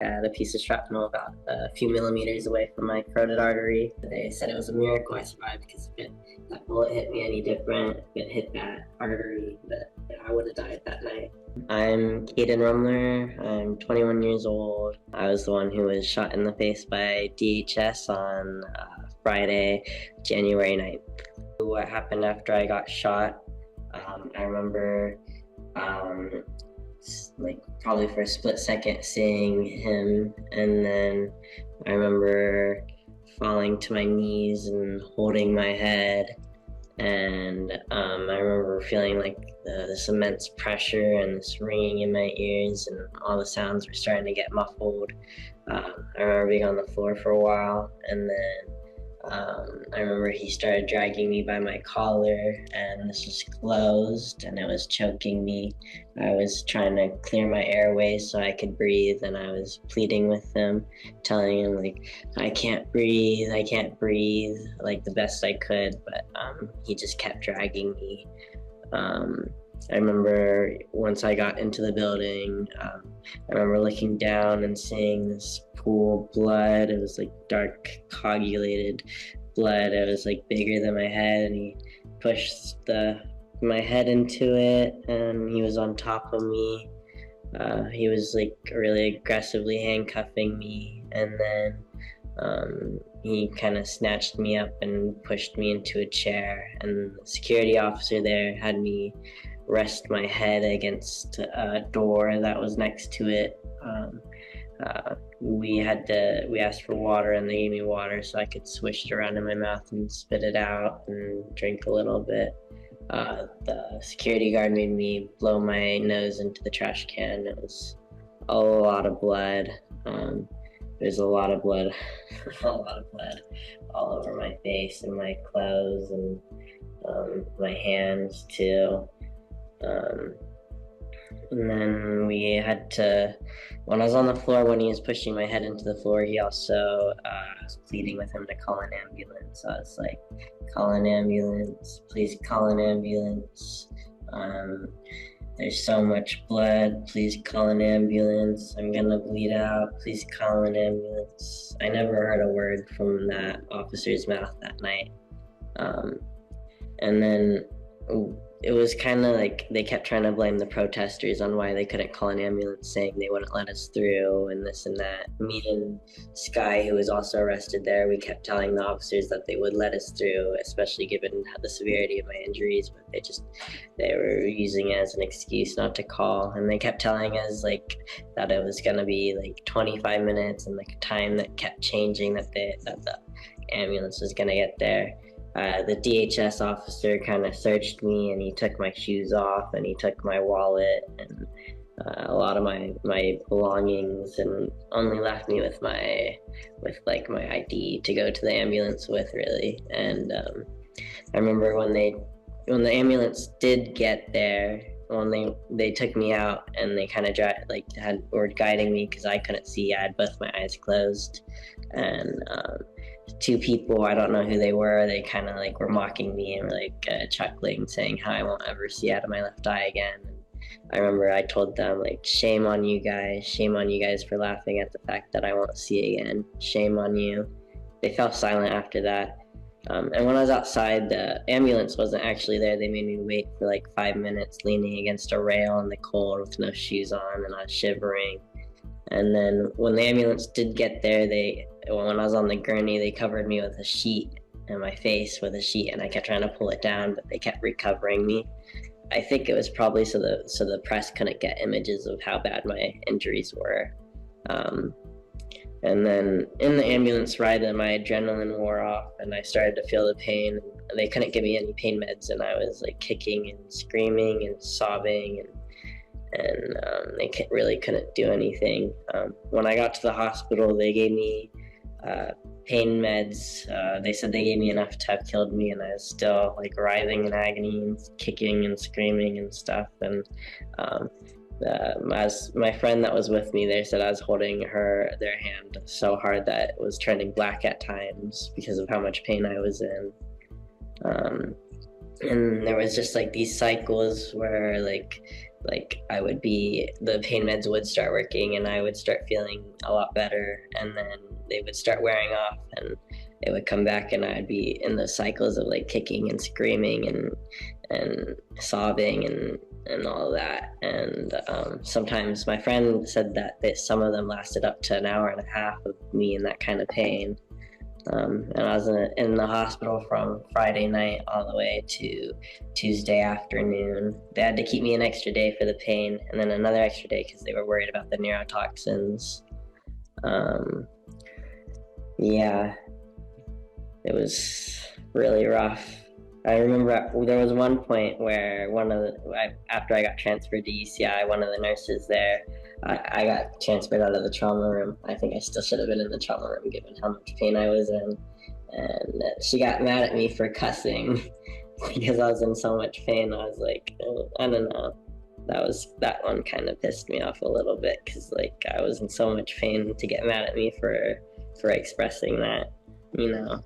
Had a piece of shrapnel about a few millimeters away from my carotid artery. They said it was a miracle I survived because if that bullet hit me any different, if it hit that artery, that I would have died that night. I'm Caden Rumler. I'm 21 years old. I was the one who was shot in the face by DHS on Friday, January 9th. What happened after I got shot, I remember probably for a split second seeing him, and then I remember falling to my knees and holding my head, and I remember feeling like this immense pressure and this ringing in my ears, and all the sounds were starting to get muffled. I remember being on the floor for a while, and then I remember he started dragging me by my collar, and this was closed and it was choking me. I was trying to clear my airways so I could breathe, and I was pleading with him, telling him like, I can't breathe, like the best I could, but he just kept dragging me. I remember once I got into the building, I remember looking down and seeing this pool of blood. It was like dark, coagulated blood. It was like bigger than my head, and he pushed my head into it, and he was on top of me. He was like really aggressively handcuffing me, and then he kind of snatched me up and pushed me into a chair, and the security officer there had me rest my head against a door that was next to it. We asked for water, and they gave me water so I could swish it around in my mouth and spit it out and drink a little bit. The security guard made me blow my nose into the trash can. It was a lot of blood. There's a lot of blood, all over my face and my clothes and my hands too. And then we had to, when I was on the floor, when he was pushing my head into the floor, he also was pleading with him to call an ambulance. I was like, call an ambulance, please call an ambulance. There's so much blood, please call an ambulance. I'm gonna bleed out, please call an ambulance. I never heard a word from that officer's mouth that night. And then it was kind of like they kept trying to blame the protesters on why they couldn't call an ambulance, saying they wouldn't let us through and this and that. Me and Sky, who was also arrested there, we kept telling the officers that they would let us through, especially given the severity of my injuries, but they were using it as an excuse not to call. And they kept telling us like that it was gonna be like 25 minutes and like a time that kept changing, that the ambulance was gonna get there. The DHS officer kind of searched me, and he took my shoes off, and he took my wallet and a lot of my belongings, and only left me with my ID to go to the ambulance with, really. And I remember when the ambulance did get there, when they took me out, and they kind of were guiding me because I couldn't see. I had both my eyes closed, and two people, I don't know who they were, they kind of like were mocking me and were like chuckling, saying how I won't ever see out of my left eye again. And I remember I told them like, shame on you guys for laughing at the fact that I won't see again. Shame on you. They fell silent after that. And when I was outside, the ambulance wasn't actually there. They made me wait for like 5 minutes leaning against a rail in the cold with no shoes on, and I was shivering. And then when the ambulance did get there, when I was on the gurney, they covered me with a sheet, and my face with a sheet, and I kept trying to pull it down, but they kept recovering me. I think it was probably so the press couldn't get images of how bad my injuries were. And then in the ambulance ride, my adrenaline wore off, and I started to feel the pain. They couldn't give me any pain meds, and I was like kicking and screaming and sobbing, and they really couldn't do anything. When I got to the hospital, they gave me pain meds. They said they gave me enough to have killed me, and I was still like writhing in agony and kicking and screaming and stuff. And as my friend that was with me, they said I was holding their hand so hard that it was turning black at times because of how much pain I was in. And there was just like these cycles where like like the pain meds would start working and I would start feeling a lot better, and then they would start wearing off and it would come back and I'd be in the cycles of like kicking and screaming and sobbing and all of that. And sometimes my friend said that some of them lasted up to an hour and a half of me in that kind of pain. And I was in the hospital from Friday night all the way to Tuesday afternoon. They had to keep me an extra day for the pain, and then another extra day because they were worried about the neurotoxins. Yeah, it was really rough. I remember there was one point where after I got transferred to UCI, one of the nurses there, I got transferred out of the trauma room. I think I still should have been in the trauma room given how much pain I was in. And she got mad at me for cussing because I was in so much pain. I was like, I don't know. That one kind of pissed me off a little bit because like I was in so much pain to get mad at me for expressing that, you know.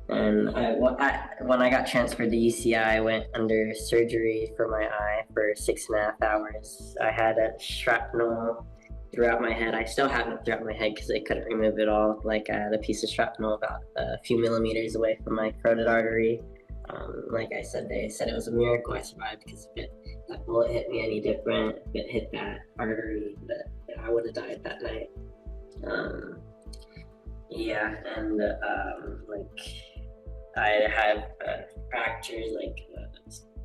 And when I got transferred to UCI, I went under surgery for my eye for 6.5 hours. I had a shrapnel throughout my head. I still have it throughout my head because they couldn't remove it all. Like I had a piece of shrapnel about a few millimeters away from my carotid artery. Like I said, they said it was a miracle I survived because if that bullet hit me any different, if it hit that artery, I would have died that night. Yeah, and like I have fractures, like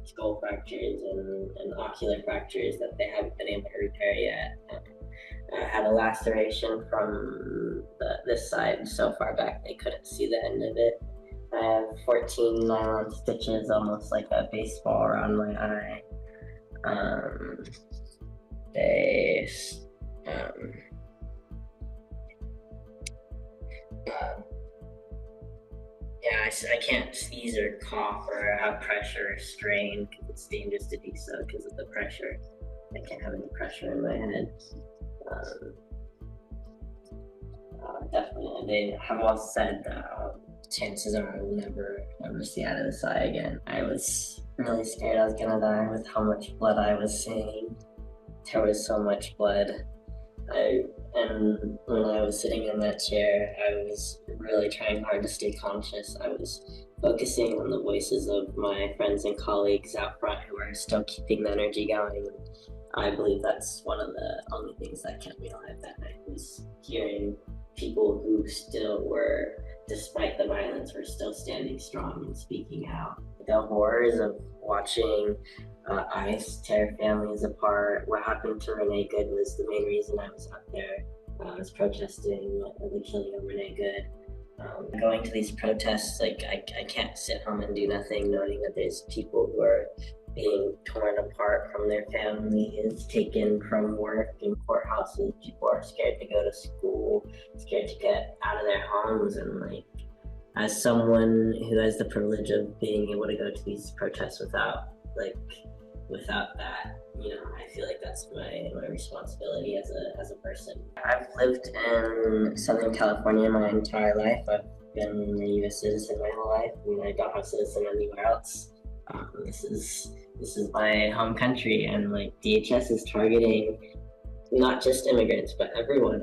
skull fractures and ocular fractures that they haven't been able to repair yet. I had a laceration from this side so far back they couldn't see the end of it. I have 14 nylon stitches, almost like a baseball around my eye. Yeah, I can't sneeze or cough or have pressure or strain because it's dangerous to do so because of the pressure. I can't have any pressure in my head. Definitely, they have all said chances are I will never see out of this eye again. I was really scared I was gonna die with how much blood I was seeing. There was so much blood. And when I was sitting in that chair, I was really trying hard to stay conscious. I was focusing on the voices of my friends and colleagues out front who are still keeping the energy going. I believe that's one of the only things that kept me alive that night, was hearing people who still were, despite the violence, were still standing strong and speaking out. The horrors of watching ICE tear families apart. What happened to Renee Good was the main reason I was out there. I was protesting the killing of Renee Good. Going to these protests, like I can't sit home and do nothing, knowing that there's people who are being torn apart from their families, taken from work in courthouses. People are scared to go to school, scared to get out of their homes, and like, as someone who has the privilege of being able to go to these protests without that, you know, I feel like that's my responsibility as a person. I've lived in Southern California my entire life. I've been a U.S. citizen my whole life, and I don't have citizen anywhere else. This is my home country, and like DHS is targeting not just immigrants, but everyone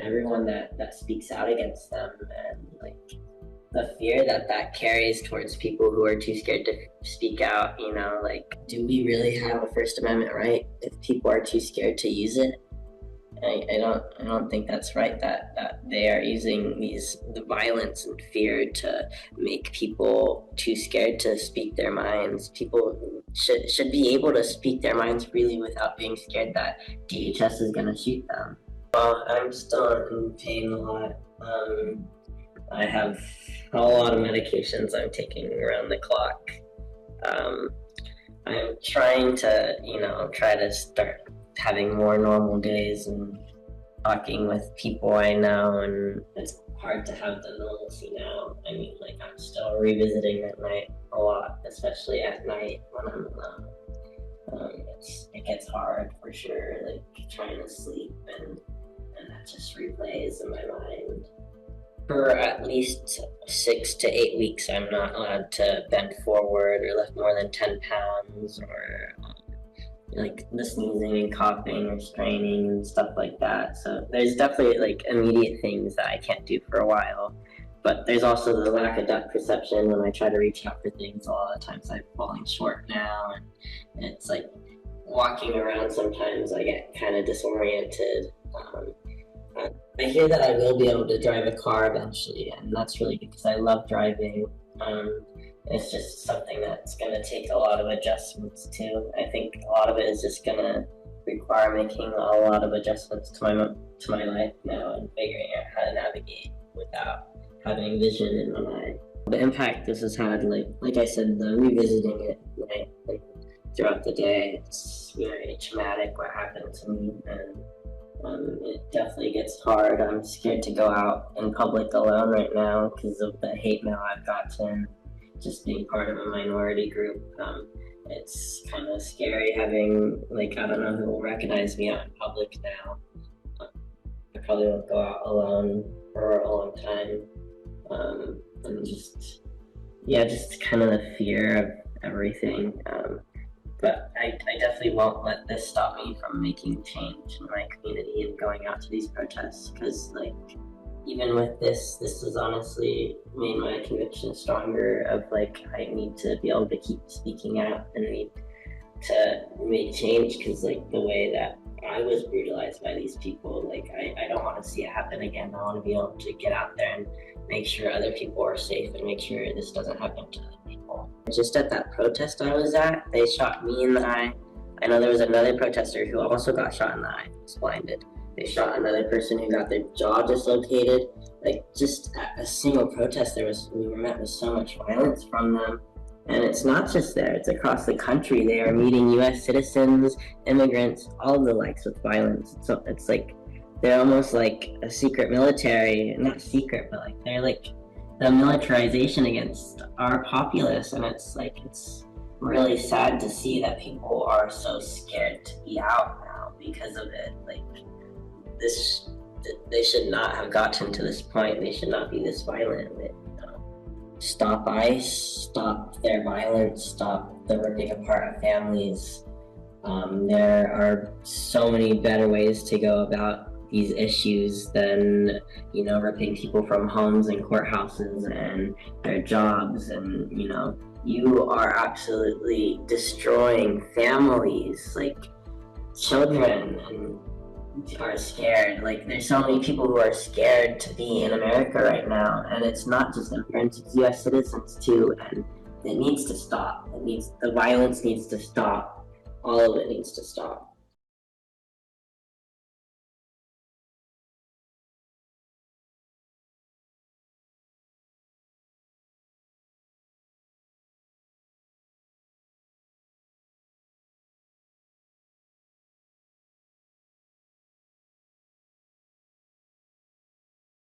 that speaks out against them, and like the fear that carries towards people who are too scared to speak out. You know, like, do we really have a First Amendment right if people are too scared to use it? I don't think that's right, that they are using the violence and fear to make people too scared to speak their minds. People should be able to speak their minds freely without being scared that DHS is going to shoot them. Well, I'm still in pain a lot. I have a lot of medications I'm taking around the clock. I'm trying to start having more normal days and talking with people I know, and it's hard to have the normalcy now. I mean, like, I'm still revisiting that night a lot, especially at night when I'm alone. It gets hard for sure, like trying to sleep, and that just replays in my mind. For at least 6 to 8 weeks, I'm not allowed to bend forward or lift more than 10 pounds or like the sneezing and coughing or straining and stuff like that. So there's definitely like immediate things that I can't do for a while. But there's also the lack of depth perception when I try to reach out for things. A lot of times I'm falling short now, and it's like walking around sometimes I get kind of disoriented. I hear that I will be able to drive a car eventually, and that's really good because I love driving. It's just something that's going to take a lot of adjustments too. I think a lot of it is just going to require making a lot of adjustments to my life now and figuring out how to navigate without having vision in my mind. The impact this has had, like I said, the revisiting it like, throughout the day, it's very traumatic what happened to me, and it definitely gets hard. I'm scared to go out in public alone right now because of the hate mail I've gotten. Just being part of a minority group, it's kind of scary having, like, I don't know who will recognize me out in public now. I probably won't go out alone for a long time. And just kind of the fear of everything. But I definitely won't let this stop me from making change in my community and going out to these protests, because like even with this has honestly made my conviction stronger of like I need to be able to keep speaking out and need to make change, because like the way that I was brutalized by these people, like I don't want to see it happen again. I want to be able to get out there and make sure other people are safe and make sure this doesn't happen to other people. Just at that protest I was at, they shot me in the eye. I know there was another protester who also got shot in the eye, was blinded. They shot another person who got their jaw dislocated. Like just at a single protest, we were met with so much violence from them. And it's not just there, it's across the country. They are meeting US citizens, immigrants, all of the likes with violence. So it's like they're almost like a secret military, not secret, but like they're like the militarization against our populace. And it's like it's really sad to see that people are so scared to be out now because of it. Like they should not have gotten to this point. They should not be this violent. Stop ICE, stop their violence, stop the ripping apart of families. There are so many better ways to go about these issues than, ripping people from homes and courthouses and their jobs. And, you are absolutely destroying families, like children, and are scared. Like there's so many people who are scared to be in America right now, and it's not just immigrants, it's US citizens too, and it needs to stop. The violence needs to stop. All of it needs to stop.